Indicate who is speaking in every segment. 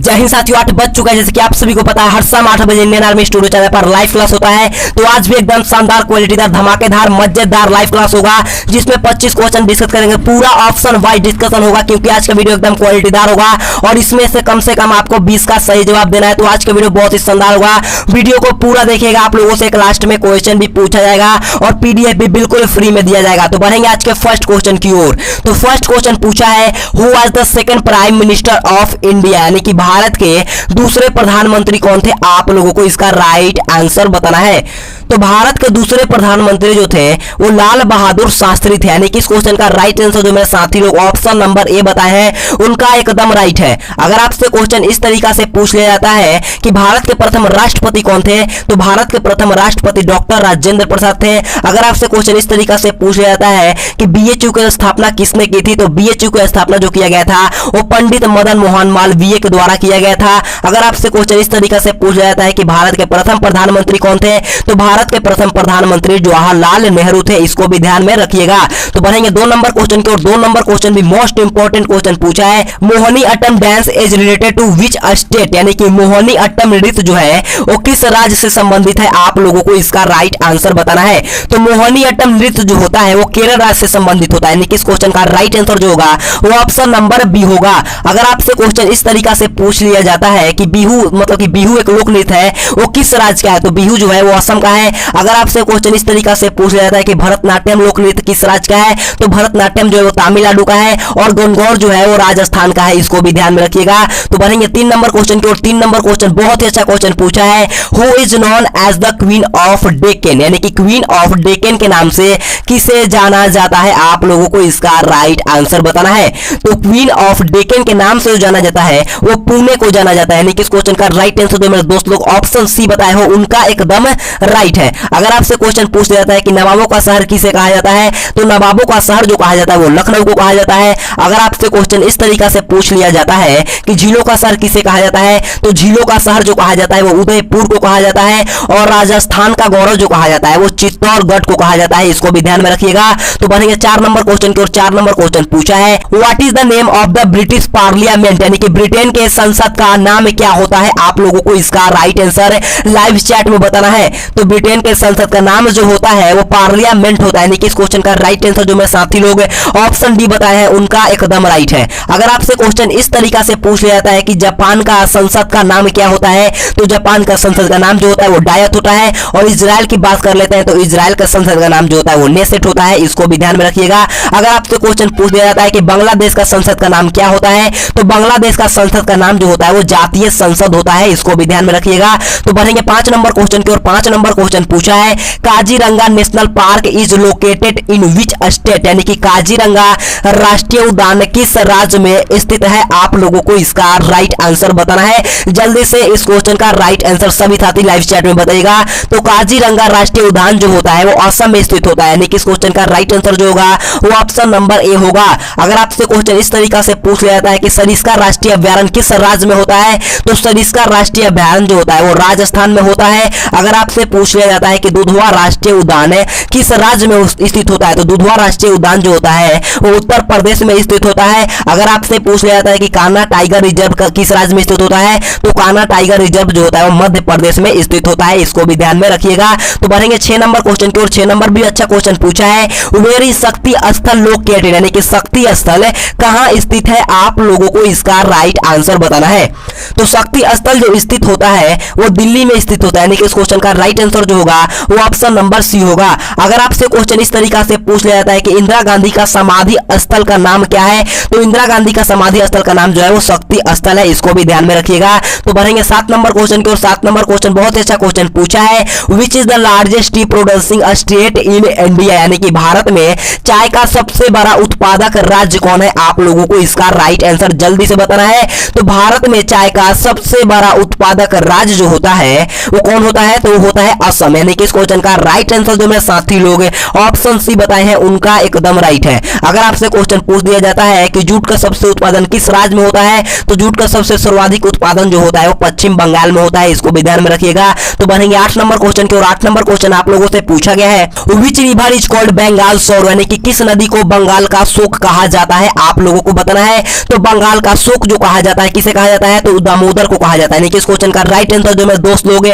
Speaker 1: जय हिंद साथियों, 8 बज चुका है। जैसे कि आप सभी को पता है, हर शाम 8 बजे इंडियन आर्मी स्टूडियो चैनल पर लाइव क्लास होता है। तो आज भी एकदम शानदार, क्वालिटीदार, धमाकेदार, मजेदार लाइव क्लास होगा, जिसमें 25 क्वेश्चन डिस्कस करेंगे। पूरा ऑप्शन वाइज डिस्कशन होगा, क्योंकि आज का वीडियो एकदम क्वालिटीदार होगा और इसमें से कम आपको 20 का सही जवाब देना है। तो आज का वीडियो बहुत ही शानदार होगा। वीडियो को पूरा देखिएगा। आप लोगों से एक लास्ट में क्वेश्चन भी पूछा जाएगा और पीडीएफ भी बिल्कुल फ्री में दिया जाएगा। तो बढ़ेंगे आज के फर्स्ट क्वेश्चन की ओर। तो फर्स्ट क्वेश्चन पूछा है, who was the second prime minister of India, यानी कि भारत के दूसरे प्रधानमंत्री कौन थे? आप लोगों को इसका राइट आंसर बताना है। तो भारत के दूसरे प्रधानमंत्री जो थे वो लाल बहादुर शास्त्री थे, यानी कि इस क्वेश्चन का राइट आंसर जो मेरे साथी लोग ऑप्शन नंबर ए बताए हैं उनका एकदम राइट है। अगर आपसे क्वेश्चन इस तरीका से पूछ लिया जाता है कि भारत के प्रथम राष्ट्रपति कौन थे, तो भारत के प्रथम राष्ट्रपति डॉक्टर राजेंद्र प्रसाद थे। अगर आपसे क्वेश्चन इस तरीका से पूछ लिया जाता है कि बीएचयू की स्थापना किसने की थी, तो बीएचयू की स्थापना जो किया गया था वो पंडित मदन मोहन मालवीय के द्वारा किया गया था। अगर आपसे क्वेश्चन इस तरीका से पूछ लिया जाता है कि भारत के प्रथम प्रधानमंत्री कौन थे, तो भारत के प्रथम प्रधानमंत्री जवाहरलाल नेहरू थे। इसको भी ध्यान में रखिएगा। तो बढ़ेंगे 2 नंबर क्वेश्चन की ओर। 2 नंबर क्वेश्चन भी मोस्ट इंपोर्टेंट क्वेश्चन पूछा है, Mohiniyattam dance is related to which state, यानी कि मोहिनी अट्टम नृत्य जो है वो किस राज्य से संबंधित है? आप लोगों को इसका राइट आंसर बताना है। तो मोहिनी अट्टम नृत्य जो होता है वो केरल राज्य से संबंधित होता है, यानी कि इस क्वेश्चन का राइट आंसर जो होगा वो ऑप्शन नंबर बी होगा। अगर आपसे क्वेश्चन इस तरीका से पूछ लिया जाता है कि बिहू, मतलब कि बिहू एक लोक नृत्य है, वो किस राज्य का है, तो बिहू जो है वो असम का है। अगर आपसे क्वेश्चन इस तरीका से पूछ लिया जाता है कि भरतनाट्यम लोक नृत्य किस राज्य का है, तो भरतनाट्यम जो है वो तमिलनाडु का है और गणगौर जो है वो राजस्थान का है। इसको भी ध्यान में रखिएगा। तो बढ़ेंगे 3 नंबर क्वेश्चन की ओर। 3 नंबर क्वेश्चन बहुत ही अच्छा क्वेश्चन पूछा है, who is known as the queen of Deccan, यानी कि क्वीन ऑफ डेक्कन के नाम से किसे जाना जाता है? आप लोगों को इसका राइट आंसर बताना है। तो क्वीन ऑफ डेक्कन के नाम से जो जाना जाता है वो पुणे को जाना जाता है, यानी कि इस क्वेश्चन का राइट आंसर जो मेरे दोस्त लोग ऑप्शन सी बताए हो उनका एकदम राइट है। अगर आपसे क्वेश्चन पूछ लिया जाता है कि नवाबों का शहर किसे कहा जाता है, तो नवाबों का शहर जो कहा जाता है वो लखनऊ को कहा जाता है। अगर आपसे क्वेश्चन इस तरीका से पूछ लिया जाता है कि झीलों का शहर किसे कहा जाता है, तो झीलों का शहर जो कहा जाता है वो उदयपुर को कहा जाता है और राजस्थान का गौरव जो कहा जाता है वो चित्तौड़गढ़ को कहा जाता है। इसको भी ध्यान में रखिएगा। तो बढ़ेंगे 4 नंबर क्वेश्चन की ओर। 4 नंबर क्वेश्चन पूछा है, what is the name of the British parliament, यानी कि ब्रिटेन के संसद का नाम क्या होता है? आप लोगों को इसका राइट आंसर लाइव चैट में बताना है। तो ब्रिटेन के संसद का नाम जो होता है वो पार्लियामेंट होता है, यानी कि इस क्वेश्चन का राइट आंसर जो मेरे साथी लोग ऑप्शन डी बताए हैं उनका एकदम राइट है। अगर आपसे क्वेश्चन इस तरीका से पूछ लिया जाता है कि जापान का संसद का नाम क्या होता है, तो जापान का संसद का नाम जो होता है वो डायत होता है। और इजराइल की बात कर लेते हैं तो इजराइल का संसद का नाम जो होता है वो नेसेट होता है। इसको भी ध्यान में रखिएगा। अगर आपसे क्वेश्चन पूछ लिया जाता है कि बांग्लादेश का संसद का नाम क्या होता है, तो बांग्लादेश का संसद का नाम जो होता है वो जातीय संसद होता है। इसको भी ध्यान में रखिएगा। तो बढ़ेंगे 5 नंबर क्वेश्चन की ओर। 5 नंबर क्वेश्चन पूछा है, Kaziranga national park is located in which state, यानी कि काजीरंगा राष्ट्रीय उद्यान किस राज्य में स्थित है? आप लोगों को इसका राइट आंसर बताना है। जल्दी से इस क्वेश्चन का राइट आंसर सभी साथी लाइव चैट में बताइएगा। तो काजीरंगा राष्ट्रीय उद्यान जो होता है वो असम में स्थित होता है, यानी कि इस क्वेश्चन का राइट आंसर जो होगा वो ऑप्शन नंबर ए होगा। अगर आपसे क्वेश्चन इस तरीका से पूछ लिया जाता है कि सरिस्का राष्ट्रीय अभ्यारण्य किस राज्य में होता है, तो सरिस्का राष्ट्रीय अभ्यारण्य जो होता है वो राजस्थान में होता है। अगर आपसे पूछ लिया जाता है कि दुधवा राष्ट्रीय उद्यान किस राज्य में स्थित होता है, तो दुधवा राष्ट्रीय उद्यान जो होता है वो उत्तर प्रदेश में स्थित होता है। अगर आपसे पूछ लिया जाता है कि कान्हा टाइगर रिजर्व किस राज्य में स्थित होता है, तो कान्हा टाइगर रिजर्व जो होता है वो मध्य प्रदेश में स्थित होता है। इसको भी ध्यान में रखिएगा। तो बढ़ेंगे 6 नंबर क्वेश्चन की ओर। 6 नंबर भी अच्छा क्वेश्चन पूछा है, वेयर इज शक्ति स्थल लोकेटेड, यानी कि शक्ति स्थल कहां स्थित है? आप लोगों को इसका राइट आंसर बताना है। तो शक्ति स्थल जो स्थित होता है वो दिल्ली में स्थित होता है, यानी कि इस क्वेश्चन का राइट आंसर जो होगा वो ऑप्शन नंबर सी होगा। अगर आपसे क्वेश्चन इस तरीका से पूछ लिया जाता है कि इंदिरा गांधी का समाधि स्थल का नाम क्या है, तो इंदिरा गांधी का समाधि स्थल का नाम जो है वो शक्ति स्थल है। इसको भी ध्यान में रखिएगा। तो बढ़ेंगे 7 नंबर क्वेश्चन की ओर। 7 नंबर क्वेश्चन बहुत ही अच्छा क्वेश्चन पूछा है, which is the largest T producing state in India, यानी कि भारत में चाय का सबसे बड़ा उत्पादक राज्य कौन है? आप लोगों को इसका राइट आंसर जल्दी से बताना है। तो भारत में चाय का सबसे बड़ा उत्पादक राज्य जो होता है वो कौन होता है, तो वो होता है असम। ऑसम, यानी कि इस क्वेश्चन का राइट आंसर जो मेरे साथी लोग ऑप्शन सी बताए हैं उनका एकदम राइट है। अगर आपसे क्वेश्चन पूछ दिया जाता है कि जूट का सबसे उत्पादन किस राज्य में होता है, तो जूट का सबसे सर्वाधिक उत्पादन जो होता है वो पश्चिम बंगाल में होता है, इसको भी ध्यान में रखिएगा। तो बढ़ेंगे 8 नंबर क्वेश्चन की ओर। 8 नंबर क्वेश्चन आप लोगों से पूछा गया है, which river is called Bengal शोक, यानी कि किस नदी को बंगाल का शोक कहा जाता है, आप लोगों को बताना है। तो बंगाल का शोक जो कहा जाता है किसे कहा जाता है, तो दामोदर को कहा जाता है, यानी कि इस क्वेश्चन का राइट आंसर जो मेरे दोस्त लोग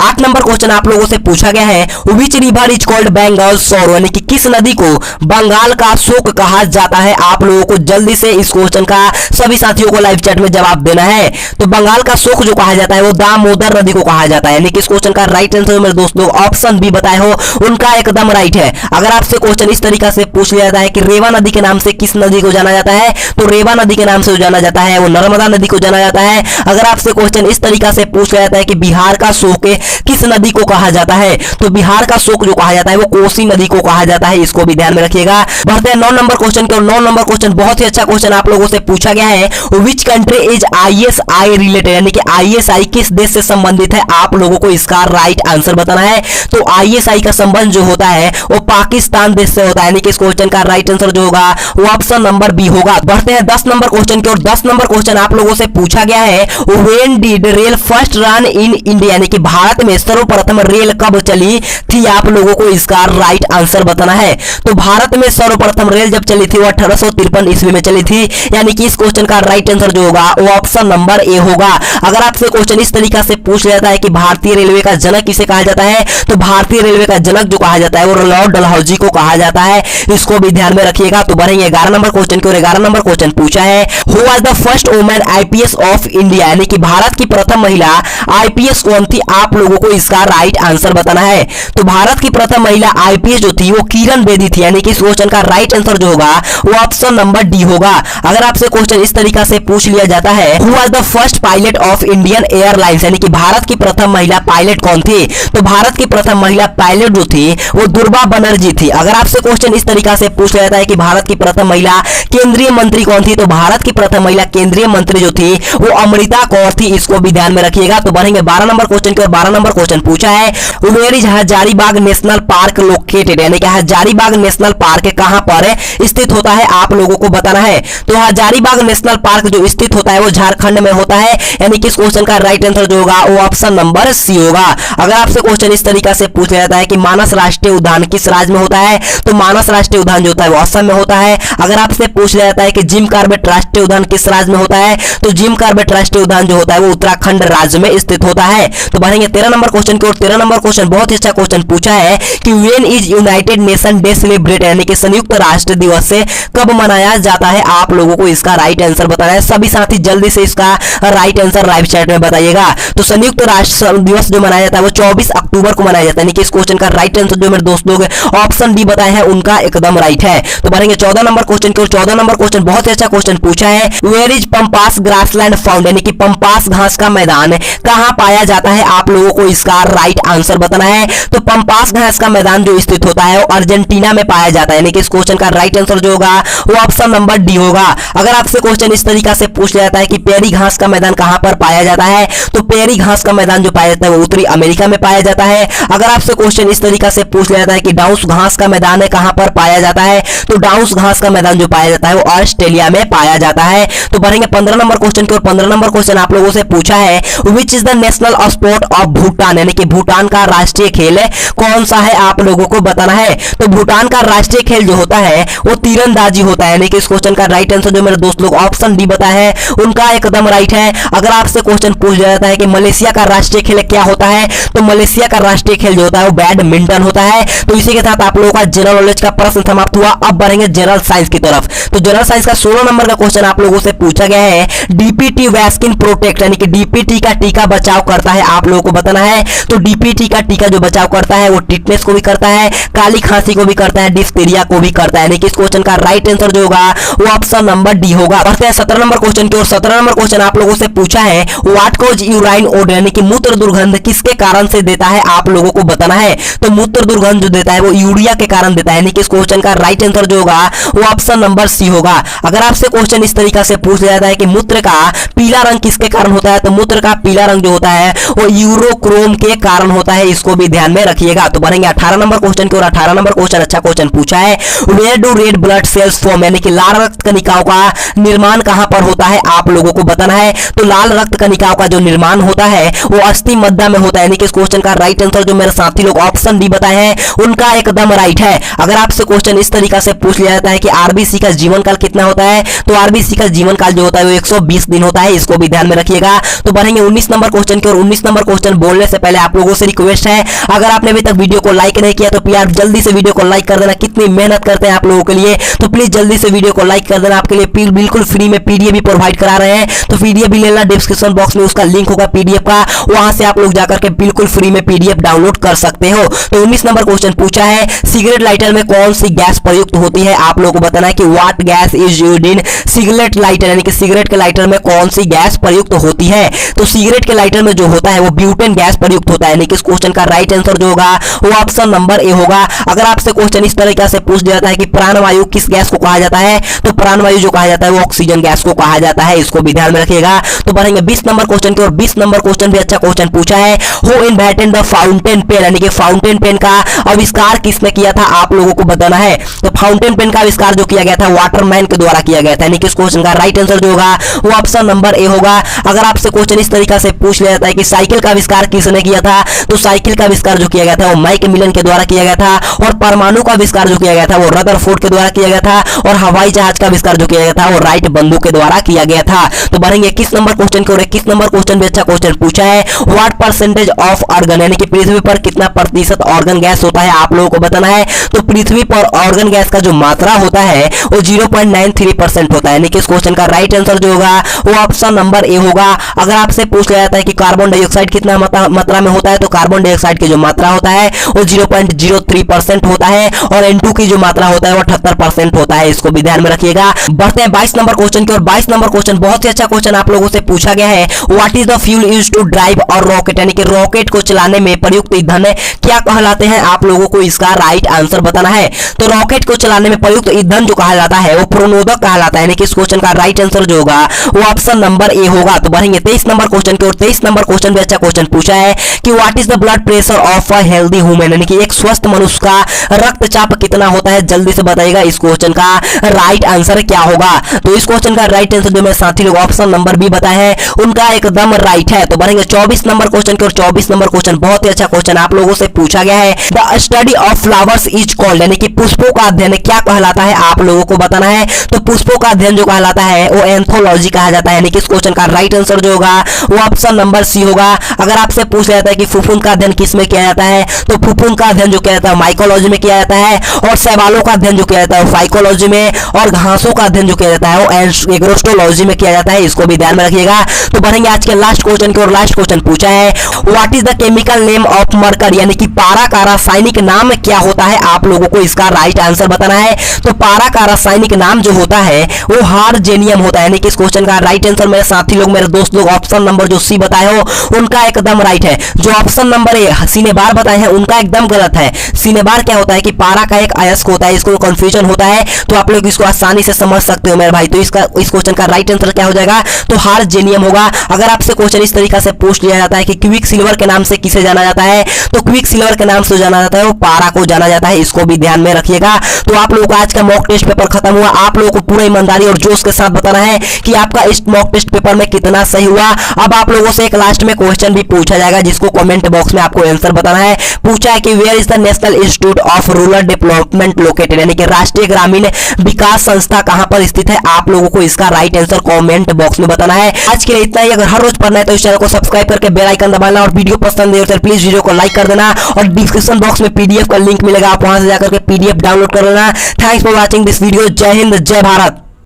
Speaker 1: 8 नंबर क्वेश्चन आप लोगों से पूछा गया है, which river is called Bengal शोक, यानी कि किस नदी को बंगाल का शोक कहा जाता है। आप लोगों को जल्दी से इस क्वेश्चन का सभी साथियों को लाइव चैट में जवाब देना है। तो बंगाल का शोक जो कहा जाता है वो दामोदर नदी को कहा जाता है, यानी कि इस क्वेश्चन का राइट आंसर मेरे दोस्त लोग ऑप्शन बी बताए हो उनका एकदम राइट है। अगर आपसे क्वेश्चन इस तरीका से पूछ लिया जाता है कि रेवा नदी के नाम से किस नदी को जाना जाता है, तो रेवा नदी के नाम से जाना जाता है वो नर्मदा नदी को जाना जाता है। अगर आपसे क्वेश्चन इस तरीका से पूछ लिया जाता है कि बिहार का शोक किस नदी को कहा जाता है, तो बिहार का शोक जो कहा जाता है वो कोसी नदी को कहा जाता है, इसको भी ध्यान में रखिएगा। बढ़ते हैं 9 नंबर क्वेश्चन की ओर। 9 नंबर क्वेश्चन बहुत ही अच्छा क्वेश्चन आप लोगों से पूछा गया है, which country is ISI related, यानी कि ISI किस देश से संबंधित है, आप लोगों को इसका राइट आंसर बताना है। तो ISI का संबंध जो होता है वो पाकिस्तान देश से होता है, यानी कि इस क्वेश्चन का राइट आंसर जो होगा वो ऑप्शन नंबर बी होगा। बढ़ते हैं 10 नंबर क्वेश्चन की ओर। 10 नंबर क्वेश्चन आप लोगों से पूछा गया है, when did rail first run in India, यानी कि भारत में सर्वप्रथम रेल कब चली थी, आप लोगों को इसका राइट आंसर बताना है। तो भारत में सर्वप्रथम रेल जब चली थी वो 1853 ईस्वी में चली थी, यानी कि इस क्वेश्चन का राइट आंसर जो होगा वो ऑप्शन नंबर ए होगा। अगर आपसे क्वेश्चन इस तरीका से पूछ लिया जाता है कि भारतीय रेलवे का जनक किसे कहा जाता है, तो भारतीय रेलवे का जनक जो कहा जाता है वो लॉर्ड डलहौजी को कहा जाता है, इसको भी ध्यान में रखिएगा। तो बढ़ेंगे 11 नंबर क्वेश्चन की ओर। 11 नंबर क्वेश्चन पूछा है, who was the first women IPS of India, यानी कि भारत की प्रथम महिला IPS कौन थी, आप लोगों को इसका राइट आंसर बताना है। तो भारत की प्रथम महिला IPS जो थी वो किरण बेदी थी, यानी कि इस क्वेश्चन का राइट आंसर जो होगा वो ऑप्शन नंबर डी होगा। अगर आपसे क्वेश्चन इस तरीका से पूछ लिया जाता है, who was the first pilot of Indian airlines, यानी कि भारत की प्रथम महिला पायलट कौन थी, तो भारत की प्रथम महिला पायलट जो थी वो दुर्गा बनर्जी थी। अगर आपसे क्वेश्चन इस तरीका से पूछ लिया जाता है कि भारत की प्रथम महिला केंद्रीय मंत्री कौन थी, तो भारत की प्रथम महिला केंद्रीय मंत्री जो थी वो अमृता कौर थी, इसको भी ध्यान में रखिएगा। तो बढ़ेंगे 12 नंबर क्वेश्चन की ओर। 12 नंबर क्वेश्चन पूछा है, where is Hazaribagh national park located, यानी कि हजारीबाग नेशनल पार्क कहां पर स्थित होता है, आप लोगों को बताना है। तो हजारीबाग नेशनल पार्क जो स्थित होता है वो झारखंड में होता है, यानी कि इस क्वेश्चन का राइट आंसर जो होगा वो ऑप्शन नंबर सी होगा। अगर आपसे क्वेश्चन इस तरीका से पूछ लिया जाता है कि मानस राष्ट्रीय उद्यान किस राज्य में होता है, तो मानस राष्ट्रीय उद्यान जो होता है वो असम में होता है। अगर आपसे पूछ लिया जाता है कि जिम कॉर्बेट राष्ट्रीय उद्यान किस राज्य में होता है, तो जिम कॉर्बेट राष्ट्रीय उद्यान जो होता है वो उत्तराखंड राज्य में स्थित होता है। तो बढ़ेंगे 13 नंबर क्वेश्चन की ओर। 13 नंबर क्वेश्चन बहुत ही अच्छा क्वेश्चन पूछा है कि when is United nation day celebrate, यानी कि संयुक्त राष्ट्र दिवस से कब मनाया जाता है, आप लोगों को इसका राइट आंसर बताना है। सभी साथी जल्दी से इसका राइट आंसर लाइव चैट में बताइएगा। तो संयुक्त राष्ट्र दिवस जो मनाया जाता है वो 24 अक्टूबर को मनाया जाता है, यानी कि इस क्वेश्चन का राइट आंसर जो मेरे दोस्त लोग ऑप्शन डी बताए हैं उनका एकदम राइट है। तो बढ़ेंगे 14 नंबर क्वेश्चन की ओर। 14 नंबर क्वेश्चन बहुत ही अच्छा क्वेश्चन पूछा है, where is Pampas grassland found, यानी कि पंपास घास का मैदान कहां पाया जाता है, आप लोगों को इसका राइट आंसर बताना है। तो पंपास घास का मैदान जो स्थित होता है वो अर्जेंटीना में पाया जाता है, यानी कि इस क्वेश्चन का राइट आंसर जो होगा वो ऑप्शन नंबर डी होगा। अगर आपसे क्वेश्चन इस तरीका से पूछ लिया जाता है कि पेरी घास का मैदान कहां पर पाया जाता है, तो पेरी घास का मैदान जो पाया जाता है वो उत्तरी अमेरिका में पाया जाता है। अगर आपसे क्वेश्चन इस तरीका से पूछ लिया जाता है कि डाउस घास का मैदान है कहां पर पाया जाता है, तो डाउस घास का मैदान जो पाया जाता है वो ऑस्ट्रेलिया में पाया जाता है। तो बढ़ेंगे 15 नंबर क्वेश्चन की ओर। 15 नंबर क्वेश्चन आप लोगों से पूछा है, which is the national sport of Bhutan, यानी कि भूटान का राष्ट्रीय खेल कौन सा है, आप लोगों को बताना है। तो भूटान का राष्ट्रीय खेल जो होता है वो तीरंदाजी होता है, यानी कि इस क्वेश्चन का राइट आंसर जो मेरे दोस्त लोग ऑप्शन डी बताया है उनका एकदम राइट है। अगर आपसे क्वेश्चन पूछ जाता है कि मलेशिया का राष्ट्रीय खेल क्या होता है, तो मलेशिया का राष्ट्रीय खेल जो होता है वो बैडमिंटन होता है। तो इसी के साथ आप लोगों का जनरल नॉलेज का प्रश्न समाप्त हुआ। अब बढ़ेंगे जनरल साइंस की तरफ। तो जनरल साइंस का 16 नंबर का क्वेश्चन आप लोगों से पूछा गया है, डीपीटी वैक्सीन प्रोटेक्ट, यानी कि डीपीटी का टीका बचाव करता है, आप लोगों को बताना है। तो डीपीटी का टीका जो बचाव करता है वो टिटनेस को भी करता है, काली खांसी को भी करता है, डिप्थीरिया को भी करता है, यानी कि इस क्वेश्चन का राइट आंसर जो होगा वो ऑप्शन नंबर डी होगा। बढ़ते हैं 17 नंबर क्वेश्चन की ओर। 17 नंबर क्वेश्चन आप लोगों से पूछा है, व्हाट कॉज यूराइन ओडर, यानी कि मूत्र दुर्गंध किसके कारण से देता है, आप लोगों को बताना है। तो मूत्र दुर्गंध जो देता है वो यूरिया के कारण देता है, यानी कि इस क्वेश्चन का राइट आंसर जो होगा वो ऑप्शन नंबर सी होगा। अगर आपसे क्वेश्चन इस तरीका से पूछ लिया जाता है कि मूत्र का पीला रंग किसके कारण होता है, तो मूत्र का पीला रंग जो होता है वो यूरो मोनोक्रोम के कारण होता है, इसको भी ध्यान में रखिएगा। तो बढ़ेंगे 18 नंबर क्वेश्चन की ओर। 18 नंबर क्वेश्चन अच्छा क्वेश्चन पूछा है। Where do red blood cells form, यानी कि लाल रक्त कणिकाओं का निर्माण कहां पर होता है आप लोगों को बताना है। तो लाल रक्त कणिकाओं का जो निर्माण होता है वो अस्थि मज्जा में होता है, यानी कि इस क्वेश्चन का राइट आंसर जो मेरे साथी लोग ऑप्शन डी बताए हैं उनका एकदम राइट है। अगर आपसे क्वेश्चन इस तरीका से पूछ लिया जाता है कि आरबीसी का जीवन काल कितना होता है, तो आरबीसी का जीवन काल जो होता है वो 120 दिन होता है, इसको भी ध्यान में रखिएगा। तो बढ़ेंगे 19 नंबर क्वेश्चन की ओर। 19 नंबर क्वेश्चन बोलने से पहले आप लोगों से रिक्वेस्ट है, अगर आपने अभी तक वीडियो को लाइक नहीं किया तो प्यार जल्दी से वीडियो को लाइक कर देना। कितनी मेहनत करते हैं आप लोगों के लिए, तो प्लीज जल्दी से वीडियो को लाइक कर देना। आपके लिए बिल्कुल फ्री में पीडीएफ भी प्रोवाइड करा रहे हैं, तो पीडीएफ भी लेना, डिस्क्रिप्शन बॉक्स में उसका लिंक होगा पीडीएफ का, वहां से आप लोग जाकर के बिल्कुल फ्री में पीडीएफ डाउनलोड कर सकते हो। तो 19 नंबर क्वेश्चन पूछा है, सिगरेट लाइटर में कौन सी गैस प्रयुक्त होती है, आप लोगों को बताना है कि what gas is used in cigarette lighter, यानी कि सिगरेट के लाइटर में कौन सी गैस प्रयुक्त होती है। तो सिगरेट के लाइटर में जो होता है वो ब्यूटेन गैस प्रयुक्त होता है, यानी कि इस क्वेश्चन का राइट आंसर जो होगा वो ऑप्शन नंबर ए होगा। अगर आपसे क्वेश्चन इस तरीके से पूछ दिया जाता है कि प्राणवायु किस गैस को कहा जाता है, तो प्राणवायु जो कहा जाता है वो ऑक्सीजन गैस को कहा जाता है, इसको भी ध्यान में रखिएगा। तो बढ़ेंगे 20 नंबर क्वेश्चन की ओर। 20 नंबर क्वेश्चन भी अच्छा क्वेश्चन पूछा है, who invented the fountain pen, यानी कि फाउंटेन पेन का आविष्कार किसने किया था आप लोगों को बताना है। तो फाउंटेन पेन का आविष्कार जो किया गया था वाटरमैन के द्वारा किया गया था, यानी कि इस क्वेश्चन का राइट आंसर जो होगा वो ऑप्शन नंबर ए होगा। अगर आपसे क्वेश्चन इस तरीके से पूछ लिया जाता है कि साइकिल का आविष्कार किसने किया था, तो साइकिल का आविष्कार जो किया गया था वो मैकमिलन के द्वारा किया गया था, और परमाणु का आविष्कार जो किया गया था वो रदरफोर्ड के द्वारा किया गया था, और हवाई जहाज का आविष्कार जो किया गया था वो राइट बंदूक के द्वारा किया गया था। तो बढ़ेंगे 21 नंबर क्वेश्चन की ओर। 21 नंबर क्वेश्चन भी अच्छा क्वेश्चन पूछा है, व्हाट परसेंटेज ऑफ ऑर्गन, यानी कि पृथ्वी पर कितना प्रतिशत ऑर्गन गैस होता है आप लोगों को बताना है। तो पृथ्वी पर ऑर्गन गैस का जो मात्रा होता है वो 0.93% होता है, यानी कि इस क्वेश्चन का राइट आंसर जो होगा वो ऑप्शन नंबर ए होगा। अगर आपसे पूछ लिया जाता है कि कार्बन डाइऑक्साइड कितना मात्रा में होता है, तो कार्बन डाइऑक्साइड की जो मात्रा होता है वो 0.03% होता है, और N2 की जो मात्रा होता है वो 78% होता है, इसको भी ध्यान में रखिएगा। बढ़ते हैं 22 नंबर क्वेश्चन की ओर। 22 नंबर क्वेश्चन बहुत ही अच्छा क्वेश्चन आप लोगों से पूछा गया है, what is the fuel used to drive और रॉकेट, यानी कि रॉकेट को चलाने में प्रयुक्त ईंधन क्या कहलाते हैं, आप लोगों को इसका राइट आंसर बताना है। तो रॉकेट को चलाने में प्रयुक्त ईंधन जो कहा जाता है वो प्रणोदक कहलाता है, यानी कि इस क्वेश्चन का राइट आंसर जो होगा वो ऑप्शन नंबर ए होगा। तो बढ़ेंगे 23 नंबर क्वेश्चन की ओर। 23 नंबर क्वेश्चन भी अच्छा क्वेश्चन पूछा है कि what is the blood pressure of a healthy human, यानी कि एक स्वस्थ मनुष्य का रक्तचाप कितना होता है, जल्दी से बताइएगा इस क्वेश्चन का राइट आंसर क्या होगा। तो इस क्वेश्चन का राइट आंसर जो मेरे साथी लोग ऑप्शन नंबर बी बताए हैं उनका एकदम राइट है। तो बढ़ेंगे 24 नंबर क्वेश्चन की ओर। 24 नंबर क्वेश्चन बहुत ही अच्छा क्वेश्चन आप लोगों से पूछा गया है, the study of flowers is called, यानी कि पुष्पों का अध्ययन क्या कहलाता है आप लोगों को बताना है। तो पुष्पों का अध्ययन जो कहलाता है वो एंथोलॉजी कहा जाता है, यानी कि इस क्वेश्चन का राइट आंसर जो होगा वो ऑप्शन नंबर सी होगा। अगर आपसे पूछ लिया जाता है कि फफूंद का अध्ययन किस में किया जाता है, तो फफूंद का अध्ययन जो किया जाता है माइकोलॉजी में किया जाता है, और शैवालों का अध्ययन जो किया जाता है फाइकोलॉजी में, और घासों का अध्ययन जो किया जाता है वो एग्रोस्टोलॉजी में किया जाता है, इसको भी ध्यान में रखिएगा। तो बढ़ेंगे आज के लास्ट क्वेश्चन की ओर। लास्ट क्वेश्चन पूछा है, what is the chemical name of mercury, यानी कि पारा का रासायनिक नाम क्या होता है, आप लोगों को इसका राइट आंसर बताना है। तो पारा का रासायनिक नाम जो होता है वो हार्जेनियम होता है, यानी कि इस क्वेश्चन का राइट आंसर मेरे साथी लोग, मेरे दोस्त लोग ऑप्शन नंबर जो सी बताए हो उनका एकदम राइट है। जो ऑप्शन नंबर ए सीने बार बताए हैं उनका एकदम गलत है। सीने बार क्या होता है कि पारा का एक अयस्क होता है, इसको कंफ्यूजन होता है, तो आप लोग इसको आसानी से समझ सकते हो मेरे भाई। तो इसका इस क्वेश्चन का राइट आंसर क्या हो जाएगा, तो हार्जेनियम होगा। अगर आपसे क्वेश्चन इस तरीका से पूछ लिया जाता है कि क्विक सिल्वर के नाम से किसे जाना जाता है, तो क्विक सिल्वर के नाम से जाना जाता है वो पारा को जाना जाता है, इसको भी ध्यान में रखिएगा। तो आप लोगों का आज का मॉक टेस्ट पेपर खत्म हुआ। आप लोगों को पूरा ईमानदारी और जोश के साथ बताना है कि आपका इस मॉक टेस्ट पेपर में कितना सही हुआ। अब आप लोगों से एक लास्ट में क्वेश्चन भी पूछा जाएगा जिसको कमेंट बॉक्स में आपको आंसर बताना है। पूछा है कि where is the National Institute of Rural Development located, यानी कि राष्ट्रीय ग्रामीण विकास संस्था कहां पर स्थित है, आप लोगों को इसका राइट आंसर कमेंट बॉक्स में बताना है। आज के लिए इतना ही। अगर हर रोज पढ़ना है तो इस चैनल को सब्सक्राइब करके बेल आइकन दबाना, और वीडियो पसंद है तो प्लीज वीडियो को लाइक कर देना, और डिस्क्रिप्शन बॉक्स में पीडीएफ का लिंक मिलेगा, आप वहां से जाकर के पीडीएफ डाउनलोड कर लेना। Thanks for watching this video. जय हिंद, जय भारत।